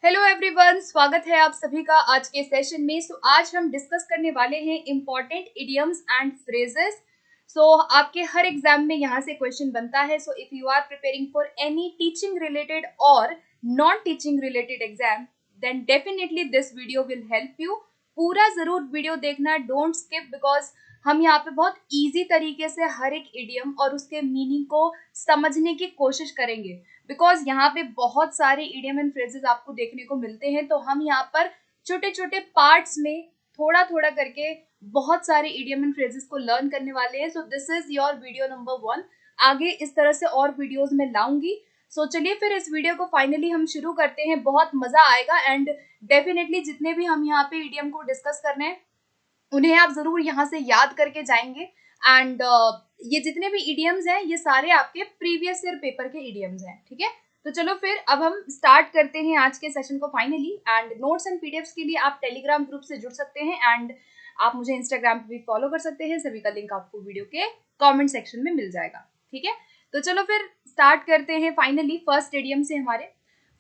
Hello everyone, स्वागत है आप सभी का आज के सेशन में। आज हम डिस्कस करने वाले हैं इम्पॉर्टेंट इडियम्स एंड फ्रेजेस। आपके हर एग्जाम में यहाँ से क्वेश्चन बनता है। So if you are preparing for any teaching related और non teaching related exam, then definitely this video will help you. पूरा जरूर वीडियो देखना, डोंट स्किप, बिकॉज हम यहाँ पे बहुत इजी तरीके से हर एक इडियम और उसके मीनिंग को समझने की कोशिश करेंगे। बिकॉज यहाँ पे बहुत सारे इडियम एंड फ्रेजेस आपको देखने को मिलते हैं, तो हम यहाँ पर छोटे छोटे पार्ट्स में थोड़ा थोड़ा करके बहुत सारे इडियम एंड फ्रेजेस को लर्न करने वाले हैं। So this is your video number 1। आगे इस तरह से और वीडियोस में लाऊंगी। चलिए फिर इस वीडियो को फाइनली हम शुरू करते हैं। बहुत मजा आएगा एंड डेफिनेटली जितने भी हम यहाँ पे इडियम को डिस्कस कर रहे हैं उन्हें आप जरूर यहाँ से याद करके जाएंगे। एंड ये जितने भी इडियम्स हैं ये सारे आपके प्रीवियस ईयर पेपर के इडियम्स हैं, ठीक है। तो चलो फिर अब हम स्टार्ट करते हैं आज के सेशन को finally. And notes and PDFs के लिए आप टेलीग्राम ग्रुप से जुड़ सकते हैं एंड आप मुझे इंस्टाग्राम पे भी फॉलो कर सकते हैं। सभी का लिंक आपको वीडियो के कमेंट सेक्शन में मिल जाएगा, ठीक है। तो चलो फिर स्टार्ट करते हैं फाइनली फर्स्ट इडियम से। हमारे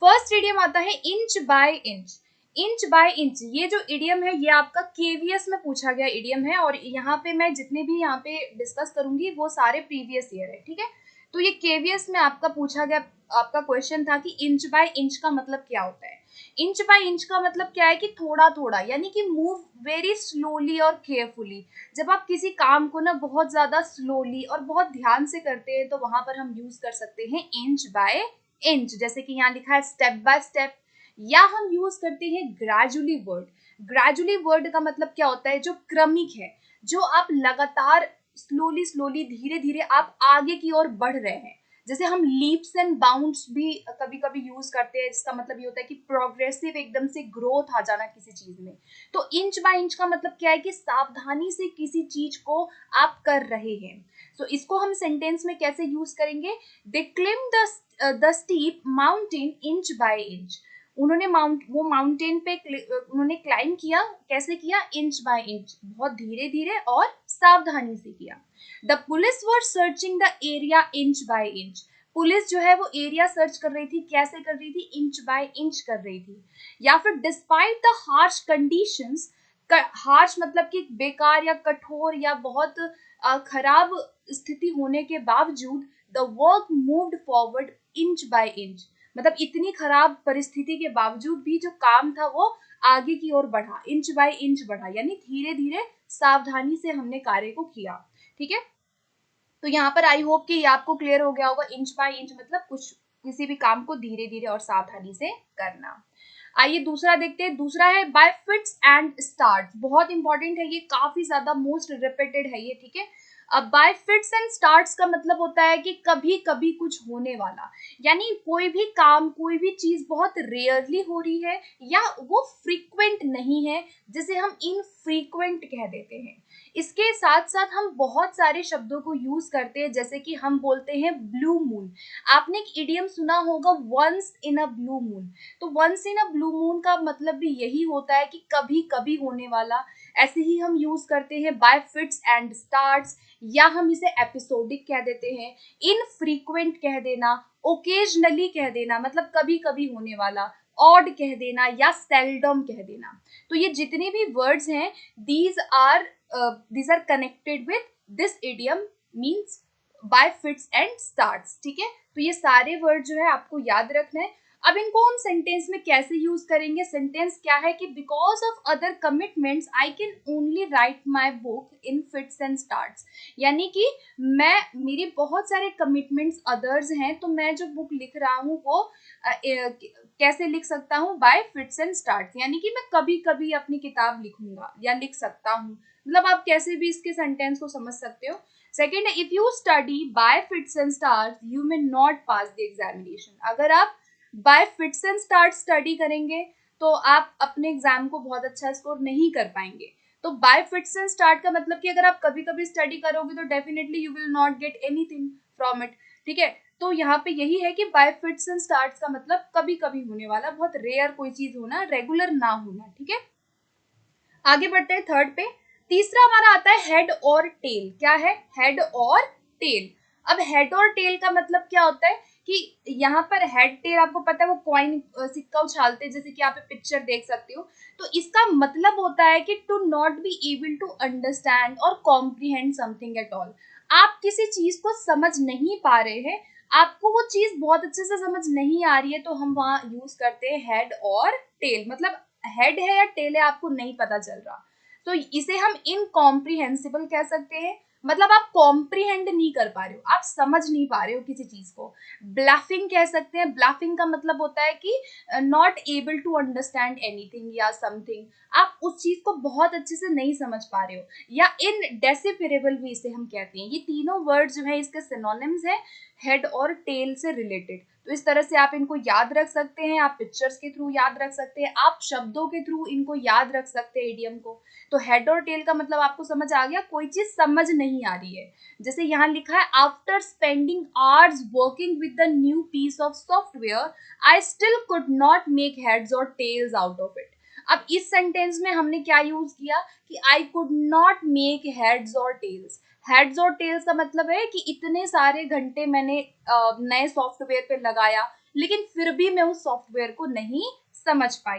फर्स्ट इडियम आता है inch by inch. Inch by inch ये जो इडियम है ये आपका केवीएस में पूछा गया इडियम है, और यहाँ पे मैं जितने भी यहाँ पे डिस्कस करूंगी वो सारे प्रीवियस ईयर है, ठीक है। तो ये केवीएस में आपका पूछा गया, आपका क्वेश्चन था कि इंच बाय इंच का मतलब क्या होता है। इंच बाय इंच का मतलब क्या है कि थोड़ा थोड़ा, यानी कि मूव वेरी स्लोली और केयरफुली। जब आप किसी काम को ना बहुत ज्यादा स्लोली और बहुत ध्यान से करते हैं तो वहां पर हम यूज कर सकते हैं इंच बाय इंच। जैसे कि यहाँ लिखा है स्टेप बाय स्टेप, या हम यूज करते हैं ग्रेजुअली वर्ड। ग्रेजुअली वर्ड का मतलब क्या होता है, जो क्रमिक है, जो आप लगातार स्लोली स्लोली धीरे धीरे आप आगे की ओर बढ़ रहे हैं। जैसे हम लीप्स एंड बाउंड्स भी कभी कभी यूज करते हैं, जिसका मतलब ये होता है कि प्रोग्रेसिव एकदम से ग्रोथ आ जाना किसी चीज में। तो इंच बाय इंच का मतलब क्या है कि सावधानी से किसी चीज को आप कर रहे हैं। सो इसको हम सेंटेंस में कैसे यूज करेंगे, they climb the steep mountain inch by inch. उन्होंने माउंटेन पे उन्होंने क्लाइम किया, कैसे किया, इंच बाय इंच, बहुत धीरे धीरे और सावधानी से किया। The police were searching the area inch by inch. Police जो है वो एरिया सर्च कर रही थी, कैसे कर रही थी, इंच बाय इंच कर रही थी। या फिर despite the harsh conditions, harsh मतलब कि बेकार या कठोर या बहुत खराब स्थिति होने के बावजूद the work moved forward inch by inch. मतलब इतनी खराब परिस्थिति के बावजूद भी जो काम था वो आगे की ओर बढ़ा, इंच बाय इंच बढ़ा, यानी धीरे धीरे सावधानी से हमने कार्य को किया, ठीक है। तो यहाँ पर आई होप कि ये आपको क्लियर हो गया होगा। इंच बाय इंच मतलब कुछ किसी भी काम को धीरे धीरे और सावधानी से करना। आइए दूसरा देखते हैं। दूसरा है बाय फिट्स एंड स्टार्ट्स। बहुत इंपॉर्टेंट है ये, काफी ज्यादा मोस्ट रिपीटेड है ये, ठीक है। अब बाय फिट्स एंड स्टार्ट्स का मतलब होता है कि कभी कभी कुछ होने वाला, यानी कोई भी काम, कोई भी चीज बहुत रेयरली हो रही है या वो फ्रीक्वेंट नहीं है, जिसे हम इनफ्रीक्वेंट कह देते हैं। इसके साथ साथ हम बहुत सारे शब्दों को यूज करते हैं, जैसे कि हम बोलते हैं ब्लू मून। आपने एक इडियम सुना होगा once in a blue moon. तो once in a blue moon का मतलब भी यही होता है कि कभी कभी होने वाला। ऐसे ही हम यूज करते हैं बाय फिट्स एंड स्टार्ट्स, या हम इसे एपिसोडिक कह देते हैं, इनफ्रीक्वेंट कह देना, ओकेजनली कह देना मतलब कभी कभी होने वाला, ऑड कह देना या सेल्डम कह देना। तो ये जितने भी वर्ड्स हैं these are connected with this idiom means by fits and starts, ठीक है। तो ये सारे वर्ड जो है आपको याद रखना है। अब इनको हम सेंटेंस में कैसे यूज करेंगे, सेंटेंस क्या है कि because of other commitments I can only right my book in fits and starts. यानी कि मेरी बहुत सारे कमिटमेंट्स अदर्स हैं, तो मैं जो बुक लिख रहा हूँ वो कैसे लिख सकता हूँ, बाय फिट्स एंड स्टार्ट्स, यानी कि मैं कभी कभी अपनी किताब लिखूंगा या लिख सकता हूँ। मतलब आप कैसे भी इसके सेंटेंस को समझ सकते हो। सेकेंड है if you study bye fits and starts you may not pass the examination. अगर आप bye fits and starts study करेंगे तो आप अपने एग्जाम को बहुत अच्छा स्कोर नहीं कर पाएंगे। तो बाय फिट्स एंड स्टार्ट का मतलब कि अगर आप कभी कभी स्टडी करोगे तो definitely you will not get anything from it, ठीक है। तो यहाँ पे यही है कि बाय फिट्स एंड स्टार्ट्स का मतलब कभी कभी होने वाला, बहुत रेयर कोई चीज होना, रेगुलर ना होना, ठीक है। आगे बढ़ते हैं थर्ड पे। तीसरा हमारा आता है हेड और टेल। क्या है, हेड और टेल। अब हेड और टेल का मतलब क्या होता है कि यहाँ पर हेड टेल आपको पता है वो कॉइन सिक्का उछालते हैं, जैसे कि आप पिक्चर देख सकते हो। तो इसका मतलब होता है कि to not be able to understand और कॉम्प्रीहेंड समथिंग एट ऑल। आप किसी चीज को समझ नहीं पा रहे हैं, आपको वो चीज बहुत अच्छे से समझ नहीं आ रही है, तो हम वहां यूज करते हैं हेड और टेल। मतलब हेड है या टेल है आपको नहीं पता चल रहा, तो इसे हम इनकॉम्प्रिहेंसिबल कह सकते हैं। मतलब आप कॉम्प्रीहेंड नहीं कर पा रहे हो, आप समझ नहीं पा रहे हो किसी चीज को। ब्लफिंग कह सकते हैं। ब्लफिंग का मतलब होता है कि not able to understand anything या समथिंग, आप उस चीज को बहुत अच्छे से नहीं समझ पा रहे हो। या इनडेसिफरेबल भी इसे हम कहते हैं। ये तीनों वर्ड जो है इसके सिनोनिम्स है हेड और टेल से रिलेटेड। तो इस तरह से आप इनको याद रख सकते हैं, आप पिक्चर्स के थ्रू याद रख सकते हैं, आप शब्दों के थ्रू इनको याद रख सकते हैं इडियम को। तो हेड और टेल का मतलब आपको समझ आ गया, कोई चीज समझ नहीं आ रही है। जैसे यहाँ लिखा है after spending hours working with the new piece of software I still could not make heads और टेल्स आउट ऑफ इट। अब इस सेंटेंस में हमने क्या यूज किया कि I could not make heads और टेल्स। हेड्स और टेल्स का मतलब है कि इतने सारे घंटे मैंने नए सॉफ्टवेयर पे लगाया, लेकिन फिर भी मैं उस सॉफ्टवेयर को नहीं समझ पाई।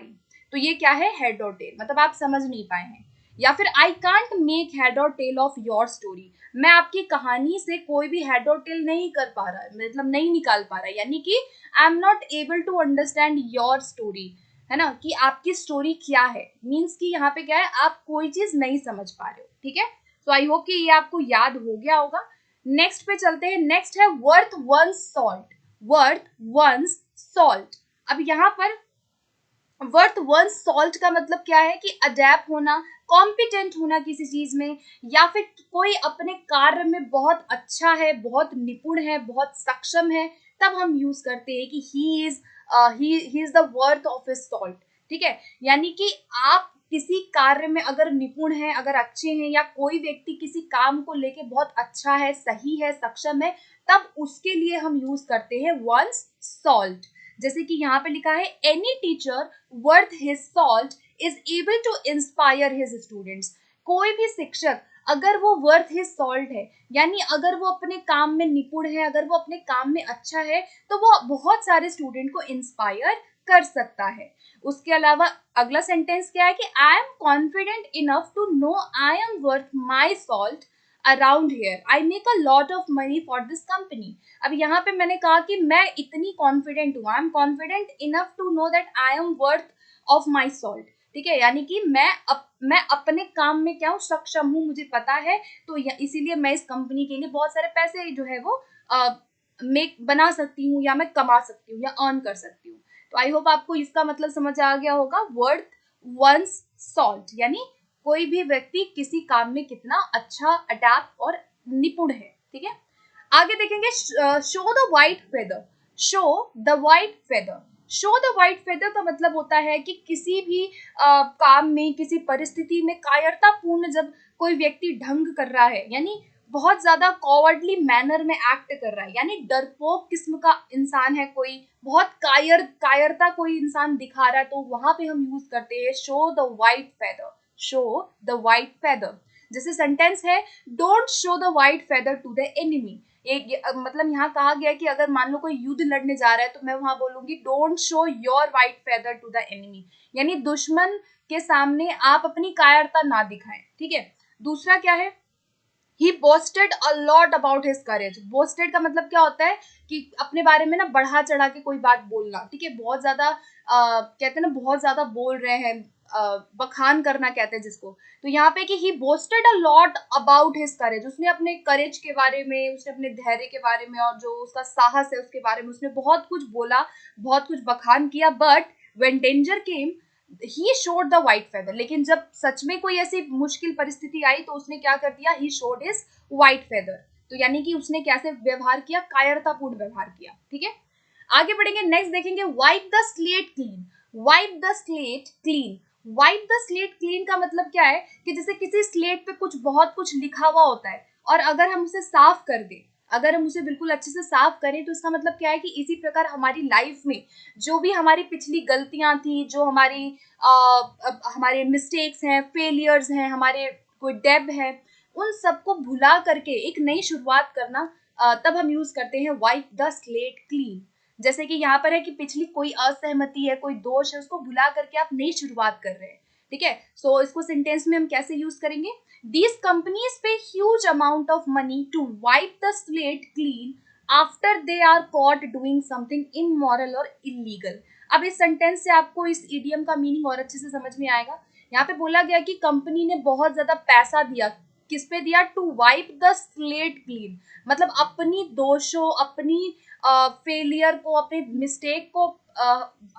तो ये क्या है, हेड और टेल, मतलब आप समझ नहीं पाए हैं। या फिर आई कांट मेक हेड और टेल ऑफ योर स्टोरी, मैं आपकी कहानी से कोई भी हेड और टेल नहीं कर पा रहा, मतलब नहीं निकाल पा रहा, यानी कि I am not able to understand your story, है ना, कि आपकी स्टोरी क्या है। मीन्स कि यहाँ पे क्या है, आप कोई चीज नहीं समझ पा रहे हो। ठीक है, सो आई होप कि ये आपको याद हो गया होगा। नेक्स्ट पे चलते हैं। नेक्स्ट है worth one's salt. Worth one's salt. अब यहाँ पर वर्थ वन सॉल्ट का मतलब क्या है कि अडेप्ट होना, कॉम्पिटेंट होना किसी चीज में, या फिर कोई अपने कार्य में बहुत अच्छा है, बहुत निपुण है, बहुत सक्षम है, तब हम यूज करते हैं कि he is the worth of his salt. ठीक है, यानी कि आप किसी कार्य में अगर निपुण है, अगर अच्छे हैं, या कोई व्यक्ति किसी काम को लेके बहुत अच्छा है, सही है, सक्षम है, तब उसके लिए हम यूज करते हैं वंस सॉल्ट। जैसे कि यहाँ पे लिखा है any teacher worth his salt is able to inspire his students. कोई भी शिक्षक अगर वो वर्थ हिज सॉल्ट है, यानी अगर वो अपने काम में निपुण है, अगर वो अपने काम में अच्छा है, तो वो बहुत सारे स्टूडेंट को इंस्पायर कर सकता है। उसके अलावा अगला सेंटेंस क्या है कि I am confident enough to know I am worth my salt around here I make a lot of money for this company. अब यहाँ पे मैंने कहा कि मैं इतनी कॉन्फिडेंट हूँ, I am confident enough to know that I am worth of my salt. ठीक है, यानी कि मैं अपने काम में क्या हूँ, सक्षम हूँ, मुझे पता है, तो इसीलिए मैं इस कंपनी के लिए बहुत सारे पैसे जो है वो मेक बना सकती हूँ, या मैं कमा सकती हूँ, या अर्न कर सकती हूँ। तो आई होप आपको इसका मतलब समझ आ गया होगा। वर्थ वंस सॉल्ट यानी कोई भी व्यक्ति किसी काम में कितना अच्छा, अडेप्ट और निपुण है। ठीक है, आगे देखेंगे show the white feather. Show the white feather. Show the white feather का मतलब होता है कि किसी भी काम में, किसी परिस्थिति में कायरतापूर्ण जब कोई व्यक्ति ढंग कर रहा है, यानी बहुत ज्यादा कॉवर्डली मैनर में एक्ट कर रहा है, यानी डरपोक किस्म का इंसान है कोई, बहुत कायरता कोई इंसान दिखा रहा है, तो वहां पे हम यूज करते हैं show the white feather. Show the white feather. जैसे सेंटेंस है don't show the white feather to the enemy. मतलब यहाँ कहा गया कि अगर मान लो कोई युद्ध लड़ने जा रहा है, तो मैं वहां बोलूंगी don't show your white feather to the enemy, यानी दुश्मन के सामने आप अपनी कायरता ना दिखाएं। ठीक है, दूसरा क्या है, he boasted a lot about his courage. Boasted का मतलब क्या होता है कि अपने बारे में ना बढ़ा चढ़ा के कोई बात बोलना। ठीक है, बहुत ज्यादा कहते हैं ना, बहुत ज्यादा बोल रहे हैं, बखान करना कहते हैं जिसको। तो यहाँ पे कि he boasted a lot about his courage, उसने अपने करेज के बारे में, उसने अपने धैर्य के बारे में, और जो उसका साहस है उसके बारे में उसने बहुत कुछ बोला, बहुत कुछ बखान किया। But when danger came he showed the white feather. लेकिन जब सच में कोई ऐसी मुश्किल परिस्थिति आई, तो उसने क्या कर दिया, he showed his white feather. तो यानी कि उसने कैसे व्यवहार किया, कायरतापूर्ण व्यवहार किया। ठीक है, आगे बढ़ेंगे। नेक्स्ट देखेंगे wipe the slate clean. Wipe the slate clean. Wipe the slate clean का मतलब क्या है कि जैसे किसी स्लेट पे कुछ बहुत कुछ लिखा हुआ होता है, और अगर हम उसे साफ कर दें, अगर हम उसे बिल्कुल अच्छे से साफ करें, तो इसका मतलब क्या है कि इसी प्रकार हमारी लाइफ में जो भी हमारी पिछली गलतियां थी, जो हमारे मिस्टेक्स हैं, फेलियर्स हैं, हमारे कोई डेब है, उन सबको भुला करके एक नई शुरुआत करना, तब हम यूज करते हैं वाइप द स्लेट क्लीन। जैसे कि यहाँ पर है कि पिछली कोई असहमति है, कोई दोष है, उसको भुला करके आप नई शुरुआत कर रहे हैं, ठीक है। सो इसको सेंटेंस में हम कैसे यूज करेंगे? These companies pay huge amount of money to wipe the slate clean after they are caught doing something immoral or illegal। अब इस सेंटेंस से आपको इस इडियम का मीनिंग और अच्छे से समझ में आएगा। यहाँ पे बोला गया कि कंपनी ने बहुत ज्यादा पैसा दिया, किस पे दिया? To wipe the slate clean, मतलब अपनी दोषों, अपनी फेलियर को, अपने मिस्टेक को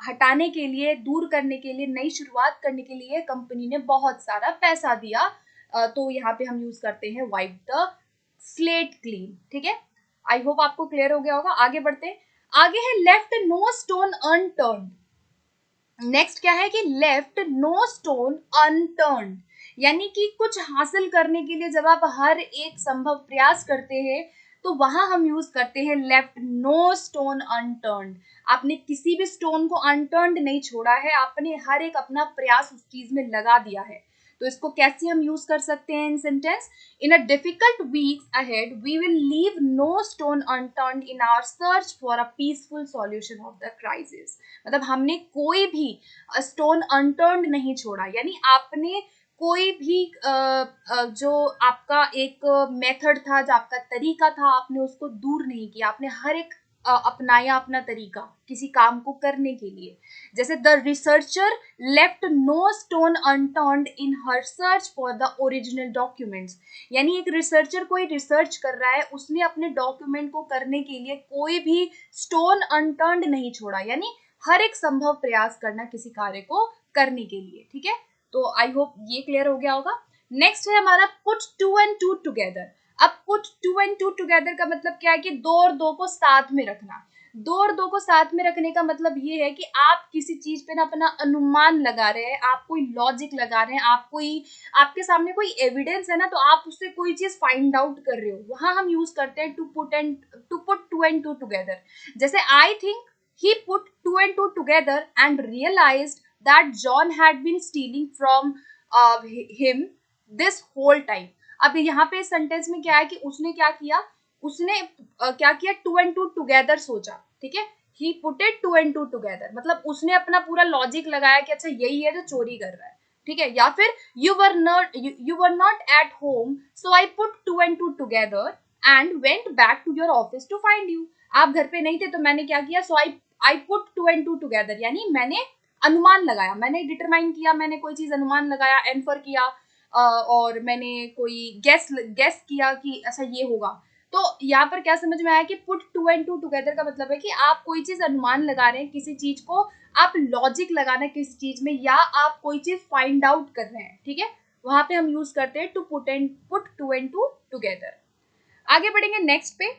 हटाने के लिए, दूर करने के लिए, नई शुरुआत करने के लिए कंपनी ने बहुत सारा पैसा दिया। तो यहाँ पे हम यूज करते हैं वाइप द स्लेट क्लीन, ठीक है। आई होप आपको क्लियर हो गया होगा। आगे बढ़ते हैं। आगे है left no stone unturned. Next क्या है कि लेफ्ट नो स्टोन अनटर्न्ड, यानी कि कुछ हासिल करने के लिए जब आप हर एक संभव प्रयास करते हैं तो वहां हम यूज करते हैं लेफ्ट नो स्टोन अनटर्न्ड। आपने किसी भी स्टोन को अनटर्न्ड नहीं छोड़ा है, आपने हर एक अपना प्रयास उस चीज में लगा दिया है। तो इसको कैसे हम यूज कर सकते हैं in sentence? In a difficult weeks ahead we will leave no stone unturned in our search for a peaceful solution of the crisis. मतलब हमने कोई भी स्टोन अनटर्न्ड नहीं छोड़ा, यानी आपने कोई भी जो आपका एक मेथड था, जो आपका तरीका था, आपने उसको दूर नहीं किया, आपने हर एक अपनाया अपना तरीका किसी काम को करने के लिए। जैसे the researcher left no stone unturned in her search for the original documents, यानी एक रिसर्चर कोई रिसर्च कर रहा है, उसने अपने डॉक्यूमेंट को करने के लिए कोई भी स्टोन अनटर्न्ड नहीं छोड़ा, यानी हर एक संभव प्रयास करना किसी कार्य को करने के लिए, ठीक है। तो आई होप ये क्लियर हो गया होगा। नेक्स्ट है हमारा put two and two together. अब put two and two together का मतलब क्या है कि दो और दो को साथ में रखना। दो और दो को साथ में रखने का मतलब ये है कि आप किसी चीज पे ना अपना अनुमान लगा रहे हैं, आप कोई लॉजिक लगा रहे हैं, आप कोई, आपके सामने कोई एविडेंस है ना, तो आप उससे कोई चीज फाइंड आउट कर रहे हो, वहां हम यूज करते हैं to put two and two together. जैसे I think he put two and two together and realised that John had been stealing from him this whole time. अब यहाँ पे सेंटेंस में क्या है कि उसने क्या किया, उसने क्या किया? टू एंड टू टुगेदर सोचा, ठीक है। He putted two and two together, मतलब उसने अपना पूरा लॉजिक लगाया कि अच्छा यही है जो चोरी कर रहा है, ठीक है। या फिर you were not at home so I put two and two together and went back to your office to find you. आप घर पे नहीं थे तो मैंने क्या किया? So I put two and two together, यानी मैंने अनुमान लगाया, मैंने डिटरमाइन किया, मैंने कोई चीज अनुमान लगाया, इन्फर किया, और मैंने कोई गेस किया कि अच्छा ये होगा। तो यहाँ पर क्या समझ में आया कि put two and two together का मतलब है कि आप कोई चीज अनुमान लगा रहे हैं किसी चीज को, आप लॉजिक लगाना किसी चीज में, या आप कोई चीज फाइंड आउट कर रहे हैं, ठीक है। वहां पे हम यूज करते हैं to put two and two together. आगे बढ़ेंगे नेक्स्ट पे।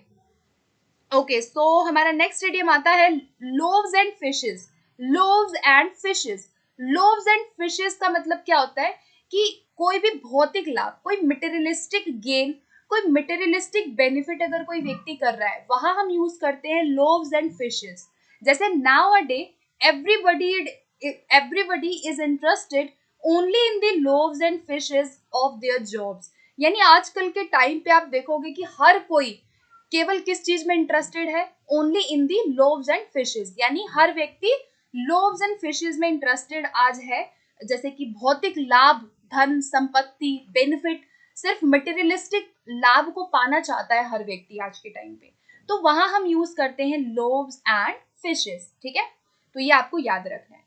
ओके, सो हमारा नेक्स्ट इडियम आता है loaves and fishes. Loaves and fishes. Loaves and fishes का मतलब क्या होता है कि कोई भी भौतिक लाभ, कोई मटेरियलिस्टिक गेन, कोई मटेरियलिस्टिक बेनिफिट अगर कोई व्यक्ति कर रहा है, वहां हम यूज करते हैं लोव्स एंड फिशेस। जैसे now a day everybody is interested only in the loaves and fishes of their jobs. यानी आजकल के टाइम पे आप देखोगे कि हर कोई केवल किस चीज में इंटरेस्टेड है? Only in the loaves and fishes, यानी हर व्यक्ति लोव्स एंड फिशेस में इंटरेस्टेड आज है। जैसे कि भौतिक लाभ, धन संपत्ति, बेनिफिट, सिर्फ मटेरियलिस्टिक लाभ को पाना चाहता है हर व्यक्ति आज के टाइम पे। तो वहां हम यूज करते हैं लोव्स एंड फिशेस, ठीक है। तो ये आपको याद रखना है।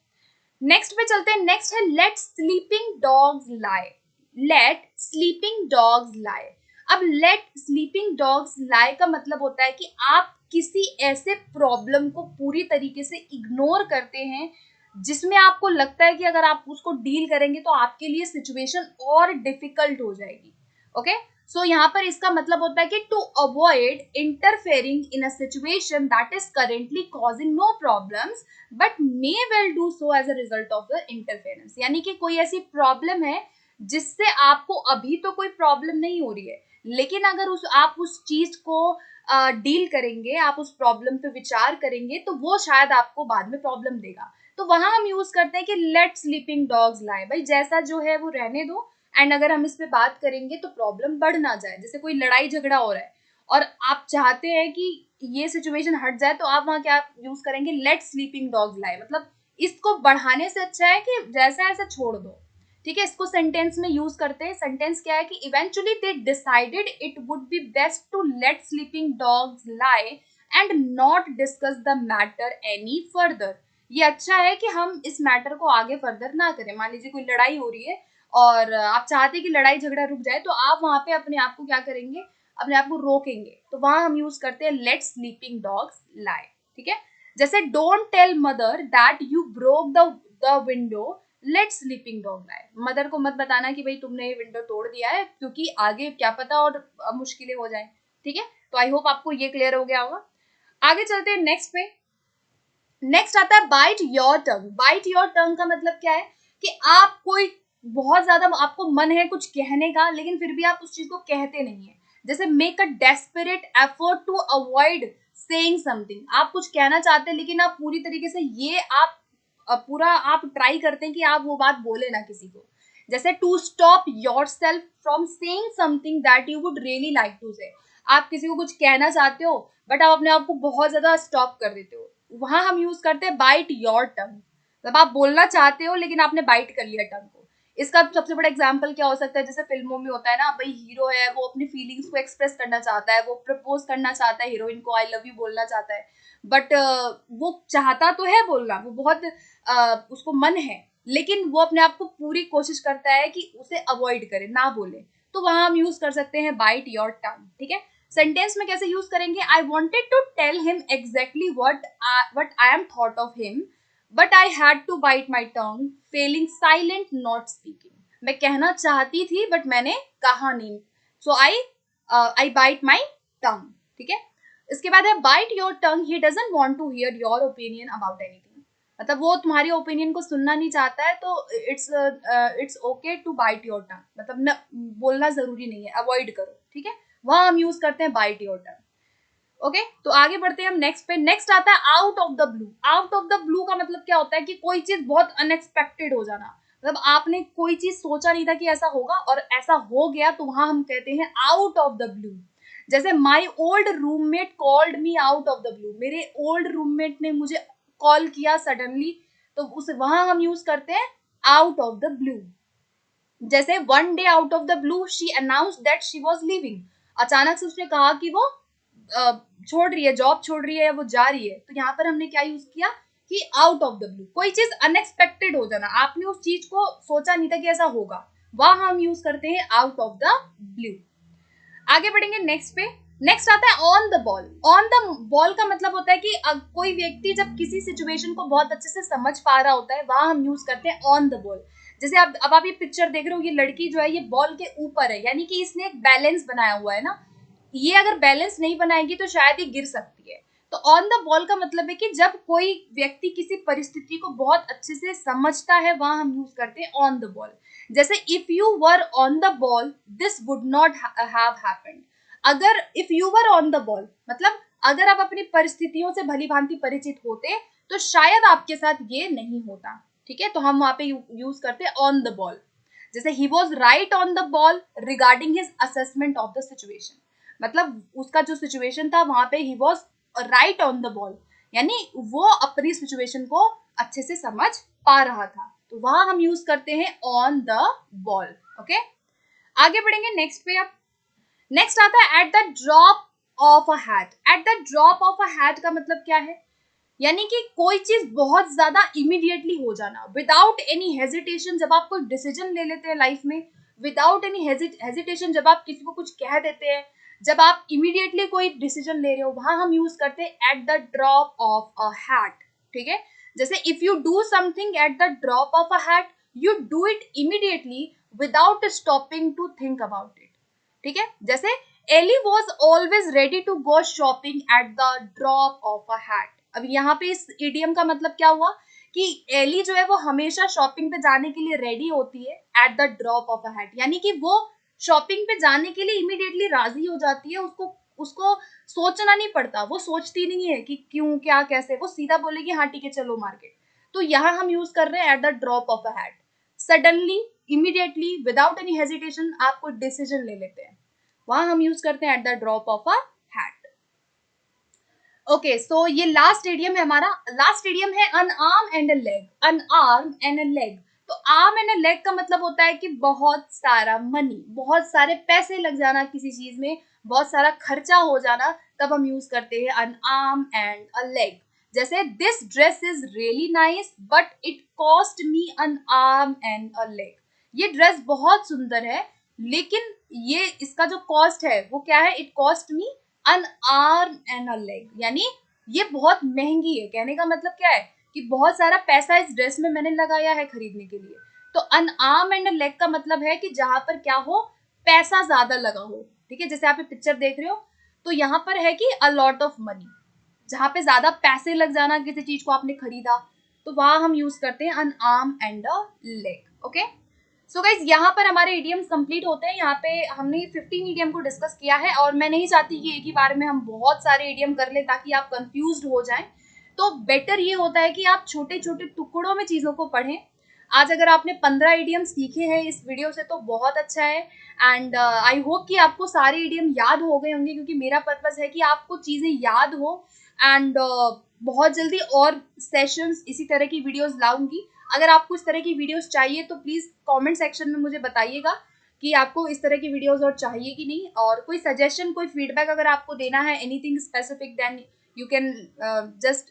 नेक्स्ट पे चलते हैं। नेक्स्ट है लेट स्लीपिंग डॉग्स लाई। लेट स्लीपिंग डॉग्स लाई। अब लेट स्लीपिंग डॉग्स लाई का मतलब होता है कि आप किसी ऐसे प्रॉब्लम को पूरी तरीके से इग्नोर करते हैं जिसमें आपको लगता है कि अगर आप उसको डील करेंगे तो आपके लिए सिचुएशन और डिफिकल्ट हो जाएगी। ओके, सो यहाँ पर इसका मतलब होता है कि to avoid interfering in a situation that is currently causing no problems but may well do so as a result of the interference. यानी कि कोई ऐसी प्रॉब्लम है जिससे आपको अभी तो कोई प्रॉब्लम नहीं हो रही है, लेकिन अगर आप उस चीज को डील करेंगे, आप उस प्रॉब्लम पे विचार करेंगे, तो वो शायद आपको बाद में प्रॉब्लम देगा। तो वहां हम यूज करते हैं कि लेट स्लीपिंग डॉग्स लाई। भाई जैसा जो है वो रहने दो, एंड अगर हम इस पे बात करेंगे तो प्रॉब्लम बढ़ ना जाए। जैसे कोई लड़ाई झगड़ा हो रहा है और आप चाहते हैं कि ये सिचुएशन हट जाए, तो आप वहां क्या यूज करेंगे, लेट स्लीपिंग डॉग्स लाई। मतलब इसको बढ़ाने से अच्छा है कि जैसा ऐसा छोड़ दो, ठीक है। इसको सेंटेंस में यूज करते हैं। सेंटेंस क्या है कि eventually they decided it would be best to let sleeping dogs lie and not discuss the matter any further. ये अच्छा है कि हम इस मैटर को आगे फर्दर ना करें। मान लीजिए कोई लड़ाई हो रही है और आप चाहते हैं कि लड़ाई झगड़ा रुक जाए, तो आप वहां पे अपने आप को क्या करेंगे, अपने आप को रोकेंगे। तो वहां हम यूज करते हैं लेट स्लीपिंग डॉग्स लाई, ठीक है। जैसे don't tell mother that you broke the window, let sleeping dog lie. Mother को मत बताना कि भाई तुमने ये विंडो तोड़ दिया है, क्योंकि आगे क्या पता और मुश्किलें हो जाए, ठीक है। तो आई होप आपको ये क्लियर हो गया होगा। आगे चलते हैं नेक्स्ट पे। नेक्स्ट आता है bite your tongue. Bite your tongue का मतलब क्या है कि आप कोई बहुत ज्यादा आपको मन है कुछ कहने का, लेकिन फिर भी आप उस चीज को कहते नहीं है। जैसे make a desperate effort to avoid saying something. आप कुछ कहना चाहते हैं लेकिन आप पूरी तरीके से ये आप पूरा आप ट्राई करते हैं कि आप वो बात बोले ना किसी को। जैसे to stop yourself from saying something that you would really like to say. आप किसी को कुछ कहना चाहते हो बट आप अपने आप को बहुत ज्यादा स्टॉप कर देते हो, वहां हम यूज करते हैं बाइट योर टंग। मतलब आप बोलना चाहते हो लेकिन आपने बाइट कर लिया टंग को। इसका सबसे बड़ा एग्जाम्पल क्या हो सकता है, जैसे फिल्मों में होता है ना, भाई हीरो है वो अपनी फीलिंग्स को एक्सप्रेस करना चाहता है, वो प्रपोज करना चाहता है हीरोइन को, आई लव यू बोलना चाहता है, बट वो चाहता तो है बोलना, वो बहुत उसको मन है, लेकिन वो अपने आप को पूरी कोशिश करता है कि उसे अवॉइड करे, ना बोले। तो वहां हम यूज कर सकते हैं बाइट योर टंग, ठीक है। सेंटेंस में कैसे यूज करेंगे, I wanted to tell him exactly what I am thought of him but I had to bite my tongue feeling silent not speaking. मैं कहना चाहती थी बट मैंने कहा नहीं, सो आई बाइट माई टंग, ठीक है। इसके बाद है bite your tongue, he doesn't want to hear your opinion about anything. मतलब वो तुम्हारी ओपिनियन को सुनना नहीं चाहता है, तो it's okay to bite your tongue. मतलब न बोलना जरूरी नहीं है, अवॉइड करो, ठीक है। वहां हम यूज करते हैं बाइट योर टंग। ओके, तो आगे बढ़ते हैं हम नेक्स्ट पे। नेक्स्ट आता है out of the blue. Out of the blue का मतलब क्या होता है कि कोई चीज बहुत अनएक्सपेक्टेड हो जाना। मतलब आपने कोई चीज सोचा नहीं था कि ऐसा होगा और ऐसा हो गया, तो वहां हम कहते हैं आउट ऑफ द ब्लू। जैसे my old roommate called me out of the blue. मेरे ओल्ड रूममेट ने मुझे कॉल किया सडनली, तो उस वहां हम यूज करते हैं आउट ऑफ द ब्लू। जैसे one day out of the blue she announced that she was leaving. अचानक से उसने कहा कि वो छोड़ रही है, जॉब छोड़ रही है, वो जा रही है। तो यहाँ पर हमने क्या यूज किया कि आउट ऑफ द ब्लू। कोई चीज अनएक्सपेक्टेड हो जाना, आपने उस चीज को सोचा नहीं था कि ऐसा होगा, वहां हम यूज करते हैं आउट ऑफ द ब्लू। आगे बढ़ेंगे नेक्स्ट पे। नेक्स्ट आता है on the ball. On the ball का मतलब होता है कि कोई व्यक्ति जब किसी सिचुएशन को बहुत अच्छे से समझ पा रहा होता है, वहां हम यूज करते हैं ऑन द बॉल। जैसे अब आप ये पिक्चर देख रहे हो, ये लड़की जो है ये बॉल के ऊपर है, यानी कि इसने एक बैलेंस बनाया हुआ है ना। ये अगर बैलेंस नहीं बनाएगी तो शायद ये गिर सकती है। तो ऑन द बॉल का मतलब है कि जब कोई व्यक्ति किसी परिस्थिति को बहुत अच्छे से समझता है, वहां हम यूज करते हैं ऑन द बॉल। जैसे if you were on the ball this would not have happened. अगर if you were on the ball मतलब अगर आप अपनी परिस्थितियों से भली भांति परिचित होते तो शायद आपके साथ ये नहीं होता, ठीक है। तो हम वहां पे यूज करते हैं ऑन द बॉल। जैसे he was right on the ball regarding his assessment of the situation. मतलब उसका जो सिचुएशन था वहां पे he was right on the ball, यानी वो अपनी सिचुएशन को अच्छे से समझ पा रहा था। तो वहां हम यूज करते हैं ऑन द बॉल। ओके, आगे बढ़ेंगे नेक्स्ट पे। आप नेक्स्ट आता है eight the drop of a hat. Eight the drop of a hat का मतलब क्या है, यानी कि कोई चीज बहुत ज्यादा इमीडिएटली हो जाना, विदाउट एनी हेजिटेशन। जब आप कोई डिसीजन ले लेते हैं लाइफ में, विदाउट एनी हेजिटेशन, जब आप किसी को कुछ कह देते हैं, जब आप इमीडिएटली कोई डिसीजन ले रहे हो, वहां हम यूज करते हैं at the drop of a hat, ठीक है। जैसे if you do something at the drop of a hat you do it immediately without stopping to think about it, ठीक है। जैसे Ellie was always ready to go shopping at the drop of a hat. अब यहाँ पे इस idiom का मतलब क्या हुआ कि एली जो है वो हमेशा शॉपिंग पे जाने के लिए रेडी होती है eight the drop of a hat, यानी कि वो शॉपिंग पे जाने के लिए इमीडिएटली राजी हो जाती है। उसको उसको सोचना नहीं पड़ता, वो सोचती नहीं है कि क्यों क्या कैसे, वो सीधा बोलेगी हाँ ठीक है चलो मार्केट। तो यहाँ हम यूज कर रहे हैं at the drop of a hat. Suddenly, immediately, without any hesitation आप कोई डिसीजन ले लेते हैं, वहां हम यूज करते हैं at the drop of a okay, so ये लास्ट इडियम है हमारा। लास्ट इडियम है an arm and a leg. An arm and a leg. तो आर्म एंड अ लेग का मतलब होता है कि बहुत सारा मनी, बहुत सारे पैसे लग जाना किसी चीज में, बहुत सारा खर्चा हो जाना, तब हम यूज करते हैं an arm and a leg. जैसे this dress is really nice but it cost me an arm and a leg. ये ड्रेस बहुत सुंदर है, लेकिन ये इसका जो कॉस्ट है वो क्या है, it cost me an arm and a leg. यानी ये बहुत महंगी है। कहने का मतलब क्या है कि बहुत सारा पैसा इस ड्रेस में मैंने लगाया है खरीदने के लिए। तो अन आर्म एंड अ लेग का मतलब है कि जहां पर क्या हो, पैसा ज्यादा लगा हो। ठीक है, जैसे आप पिक्चर देख रहे हो, तो यहाँ पर है कि अ लॉट ऑफ मनी, जहां पे ज्यादा पैसे लग जाना किसी चीज को आपने खरीदा, तो वहां हम यूज करते हैं an arm and a leg. Okay, so guys यहाँ पर हमारे इडियम्स कंप्लीट होते हैं। यहाँ पे हमने 15 इडियम को डिस्कस किया है, और मैं नहीं चाहती कि एक ही बार में हम बहुत सारे इडियम कर लें ताकि आप कंफ्यूज हो जाएं। तो बेटर ये होता है कि आप छोटे छोटे टुकड़ों में चीज़ों को पढ़ें। आज अगर आपने 15 इडियम सीखे हैं इस वीडियो से तो बहुत अच्छा है। एंड आई होप कि आपको सारे इडियम याद हो गए होंगे, क्योंकि मेरा पर्पज़ है कि आपको चीज़ें याद हो। एंड बहुत जल्दी और सेशंस इसी तरह की वीडियोस लाऊंगी। अगर आपको इस तरह की वीडियोस चाहिए तो प्लीज़ कमेंट सेक्शन में मुझे बताइएगा कि आपको इस तरह की वीडियोस और चाहिए कि नहीं, और कोई सजेशन, कोई फीडबैक अगर आपको देना है, anything specific, then you can just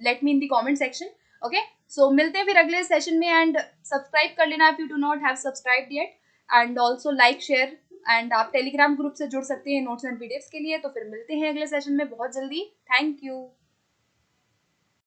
let me in the comment section. Okay, so मिलते हैं फिर अगले सेशन में। एंड सब्सक्राइब कर लेना if you do not have subscribed yet, and also like share. And आप टेलीग्राम ग्रुप से जुड़ सकते हैं नोट्स एंड पीडीएफ्स के लिए। तो फिर मिलते हैं अगले सेशन में बहुत जल्दी। Thank you.